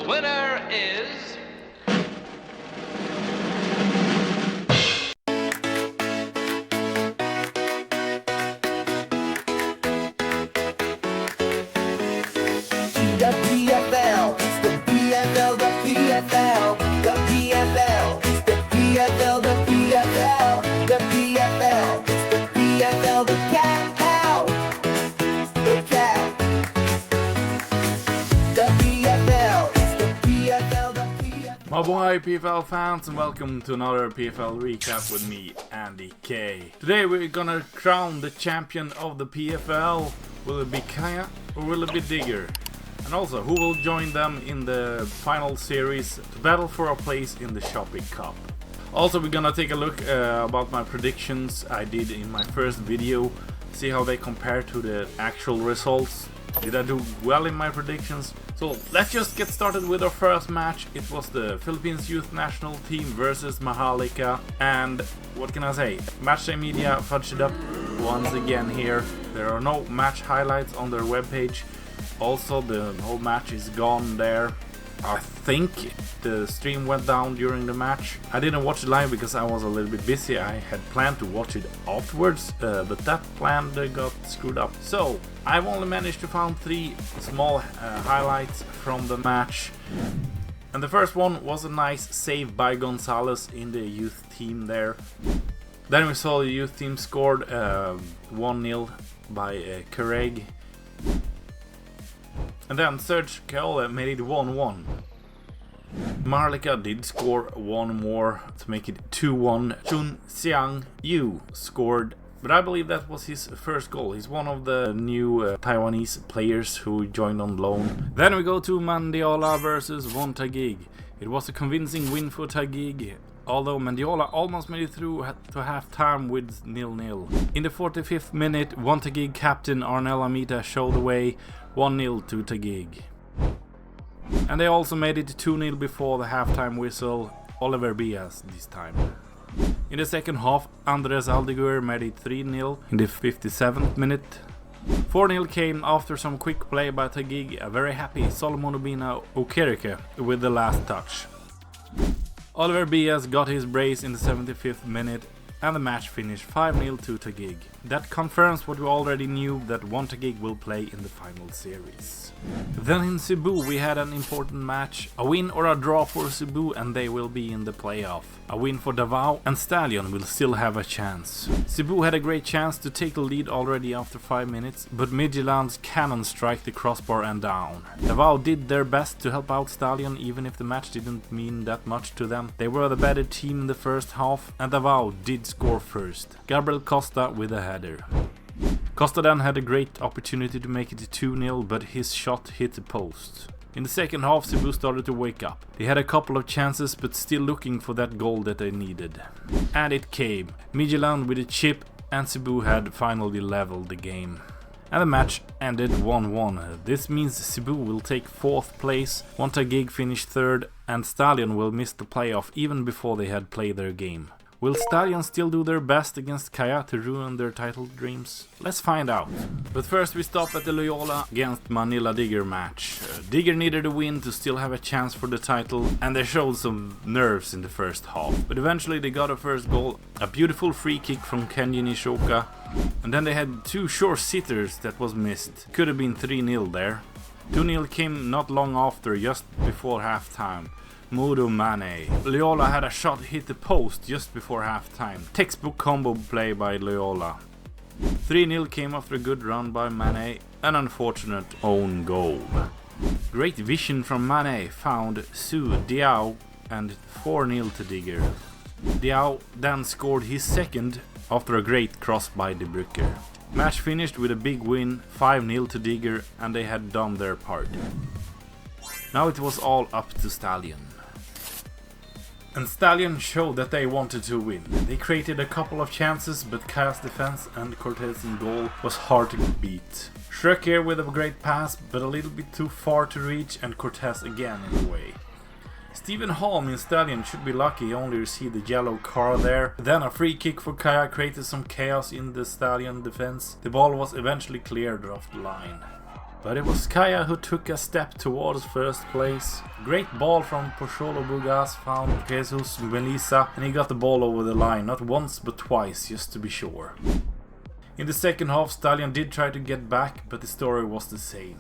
The winner is... The PFL, it's the PFL, the PFL, the PFL, it's the PFL, the PFL, the PFL, it's the PFL, the cap, the cap, the PFL, it's the PFL, the PFL. Mabuhay PFL fans, and welcome to another PFL recap with me, Andy K. Today we're gonna crown the champion of the PFL. Will it be Kaya or will it be Digger? And also, who will join them in the final series to battle for a place in the Shopee Cup. Also, we're gonna take a look about my predictions I did in my first video, see how they compare to the actual results. Did I do well in my predictions? So let's just get started with our first match. It was the Philippines Youth National Team versus Maharlika, and what can I say? Matchday Media fudged it up once again here. There are no match highlights on their webpage. Also, the whole match is gone there. I think the stream went down during the match. I didn't watch it live because I was a little bit busy. I had planned to watch it afterwards, but that plan got screwed up. So I've only managed to find 3 small highlights from the match. And the first one was a nice save by Gonzalez in the youth team there. Then we saw the youth team scored 1-0 by Craig. And then Serge Kaola made it 1-1. Maharlika did score one more to make it 2-1. Chun Xiang Yu scored, but I believe that was his first goal. He's one of the new Taiwanese players who joined on loan. Then we go to Mendiola versus One Taguig. It was a convincing win for Taguig, although Mendiola almost made it through to half-time with 0-0. In the 45th minute, One Taguig captain Arnel Amita showed the way, 1-0 to Taguig. And they also made it 2-0 before the half-time whistle, Oliver Bias this time. In the second half, Andres Aldeguer made it 3-0 in the 57th minute. 4-0 came after some quick play by Taguig, a very happy Solomon Obina Okereke with the last touch. Oliver Bias got his brace in the 75th minute, and the match finished 5-0 to Taguig. That confirms what we already knew, that One Taguig will play in the final series. Then in Cebu we had an important match, a win or a draw for Cebu and they will be in the playoff. A win for Davao and Stallion will still have a chance. Cebu had a great chance to take the lead already after 5 minutes, but Midtjylland's cannon struck the crossbar and down. Davao did their best to help out Stallion, even if the match didn't mean that much to them. They were the better team in the first half, and Davao did score first. Gabriel Costa with a header. Costa then had a great opportunity to make it 2-0, but his shot hit the post. In the second half, Cebu started to wake up. They had a couple of chances, but still looking for that goal that they needed. And it came. Midtjylland with a chip, and Cebu had finally leveled the game. And the match ended 1-1. This means Cebu will take 4th place, One Taguig finished 3rd, and Stallion will miss the playoff even before they had played their game. Will Stallion still do their best against Kaya to ruin their title dreams? Let's find out. But first we stop at the Loyola against Manila Digger match. Digger needed a win to still have a chance for the title, and they showed some nerves in the first half. But eventually they got a first goal, a beautiful free kick from Kenji Nishoka, and then they had 2 short sitters that was missed. Could have been 3-0 there. 2-0 came not long after, just before halftime. Modo Mane. Loyola had a shot hit the post just before halftime. Textbook combo play by Loyola. 3-0 came after a good run by Mane, an unfortunate own goal. Great vision from Mane found Su Diao and 4-0 to Digger. Diao then scored his second after a great cross by De Bruycker. Match finished with a big win, 5-0 to Digger, and they had done their part. Now it was all up to Stallion. And Stallion showed that they wanted to win. They created a couple of chances, but Kaya's defense and Cortez in goal was hard to beat. Shrek here with a great pass, but a little bit too far to reach, and Cortez again in the way. Stephen Holm in Stallion should be lucky, he only received the yellow card there. Then a free kick for Kaya created some chaos in the Stallion defense. The ball was eventually cleared off the line. But it was Kaya who took a step towards first place. Great ball from Pocholo Bugas found Jesus Melissa, and he got the ball over the line, not once but twice, just to be sure. In the second half, Stallion did try to get back, but the story was the same.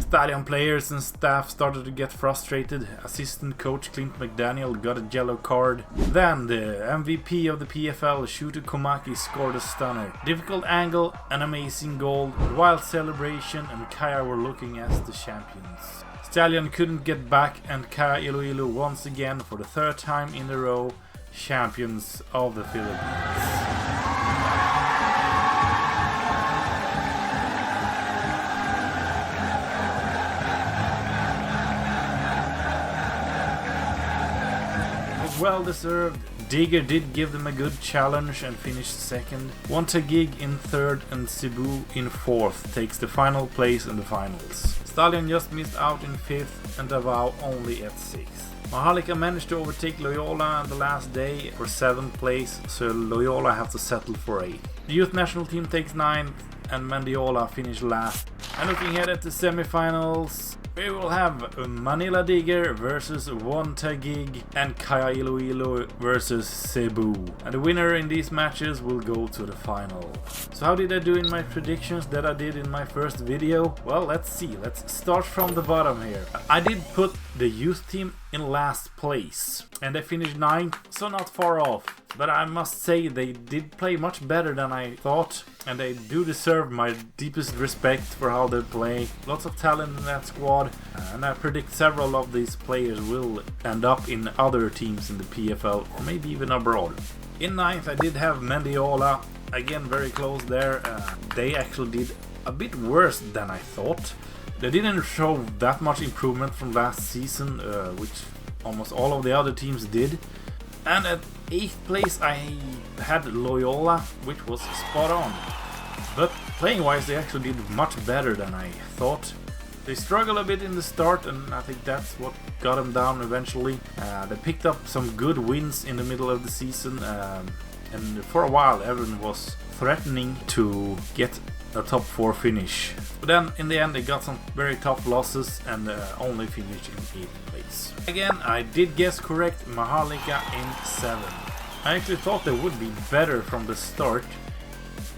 Stallion players and staff started to get frustrated. Assistant coach Clint McDaniel got a yellow card. Then the MVP of the PFL, Shuto Komaki, scored a stunner. Difficult angle, an amazing goal, wild celebration, and Kaya were looking as the champions. Stallion couldn't get back, and Kaya Iloilo once again, for the third time in a row, champions of the Philippines. Well deserved. Digger did give them a good challenge and finished second. One Taguig in third and Cebu in fourth takes the final place in the finals. Stallion just missed out in fifth and Davao only at sixth. Maharlika managed to overtake Loyola on the last day for seventh place, so Loyola have to settle for eighth. The youth national team takes ninth and Mendiola finished last. And looking ahead at the semifinals, we will have Manila Digger versus One Taguig and Kaya Iloilo versus Cebu. And the winner in these matches will go to the final. So how did I do in my predictions that I did in my first video? Well, let's see. Let's start from the bottom here. I did put the youth team in last place, and they finished 9th, so not far off. But I must say they did play much better than I thought, and they do deserve my deepest respect for how they play. Lots of talent in that squad, and I predict several of these players will end up in other teams in the PFL or maybe even abroad. In 9th I did have Mendiola, again very close there. They actually did a bit worse than I thought. They didn't show that much improvement from last season, which almost all of the other teams did. And at 8th place I had Loyola, which was spot on. But playing wise they actually did much better than I thought. They struggled a bit in the start, and I think that's what got them down eventually. They picked up some good wins in the middle of the season, and for a while everyone was threatening to get a top 4 finish. But then in the end they got some very tough losses and only finished in 8th place. Again, I did guess correct, Maharlika in 7th. I actually thought they would be better from the start.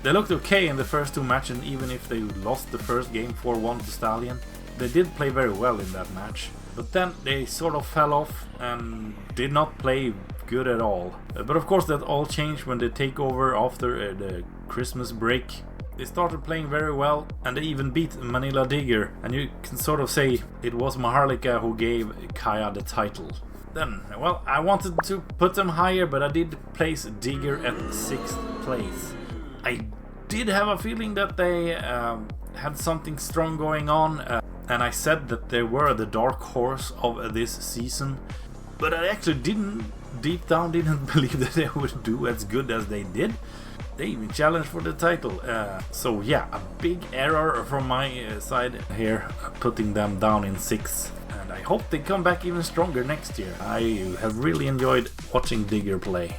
They looked okay in the first 2 matches, and even if they lost the first game 4-1 to Stallion, they did play very well in that match. But then they sort of fell off and did not play good at all. But of course that all changed when they take over after the Christmas break. They started playing very well, and they even beat Manila Digger, and you can sort of say it was Maharlika who gave Kaya the title. Then, well, I wanted to put them higher, but I did place Digger at 6th place. I did have a feeling that they had something strong going on, and I said that they were the dark horse of this season, but I actually deep down didn't believe that they would do as good as they did. They even challenged for the title. So yeah, a big error from my side here, putting them down in 6th. And I hope they come back even stronger next year. I have really enjoyed watching Digger play.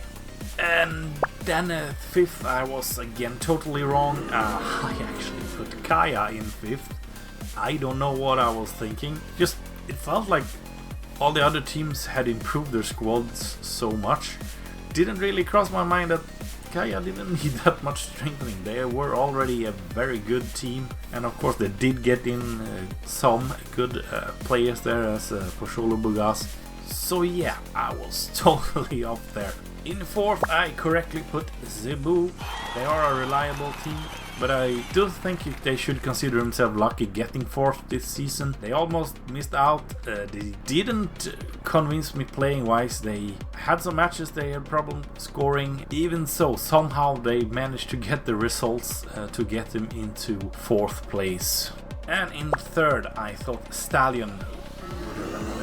And then at 5th I was again totally wrong. I actually put Kaya in 5th. I don't know what I was thinking. Just, it felt like all the other teams had improved their squads so much. Didn't really cross my mind that Kaya didn't need that much strengthening. They were already a very good team, and of course they did get in some good players there as Pocholo Bugas. So yeah, I was totally off there. In 4th I correctly put Cebu. They are a reliable team, but I do think they should consider themselves lucky getting 4th this season. They almost missed out. They didn't convince me playing wise. They had some matches they had problem scoring. Even so, somehow they managed to get the results to get them into 4th place. And in 3rd I thought Stallion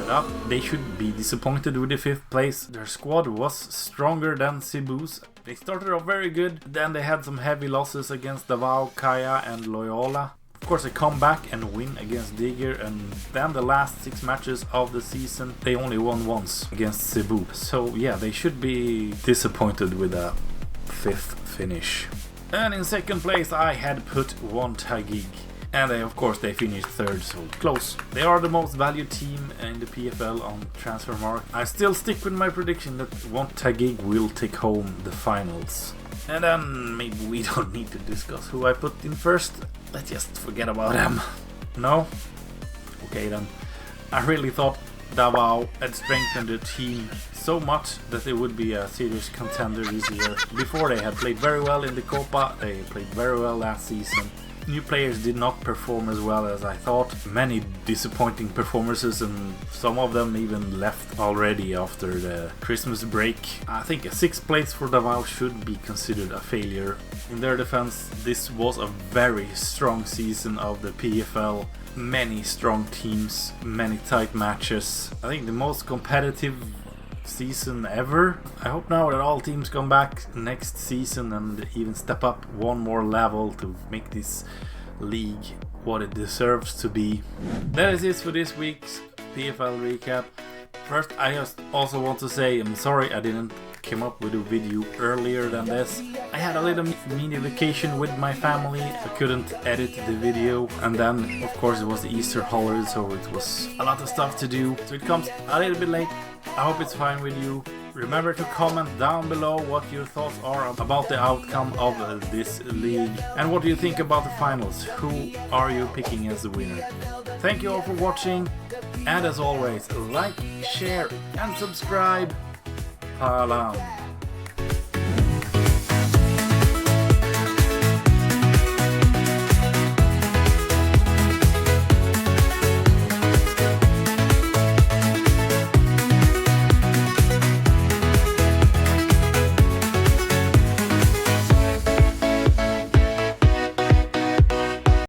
up. They should be disappointed with the 5th place. Their squad was stronger than Cebu's. They started off very good, then they had some heavy losses against Davao, Kaya and Loyola. Of course they come back and win against Digger, and then the last 6 matches of the season they only won once against Cebu. So yeah, they should be disappointed with a 5th finish. And in 2nd place I had put One Taguig. And of course they finished third, so close. They are the most valued team in the PFL on Transfermarkt. I still stick with my prediction that One Taguig will take home the finals. And then maybe we don't need to discuss who I put in first. Let's just forget about them. No? Okay then. I really thought Davao had strengthened the team so much that they would be a serious contender this year. Before they had played very well in the Copa, they played very well last season. New players did not perform as well as I thought. Many disappointing performances, and some of them even left already after the Christmas break. I think a 6th place for Davao should be considered a failure. In their defense, this was a very strong season of the PFL. Many strong teams, many tight matches. I think the most competitive season ever. I hope now that all teams come back next season and even step up one more level to make this league what it deserves to be. That is it for this week's PFL recap. First, I just also want to say I'm sorry I didn't come up with a video earlier than this. I had a little mini vacation with my family. I couldn't edit the video, and then of course it was the Easter holiday, so it was a lot of stuff to do, so it comes a little bit late. I hope it's fine with you. Remember to comment down below what your thoughts are about the outcome of this league, and what do you think about the finals. Who are you picking as the winner? Thank you all for watching, and as always, like, share and subscribe. Paalam.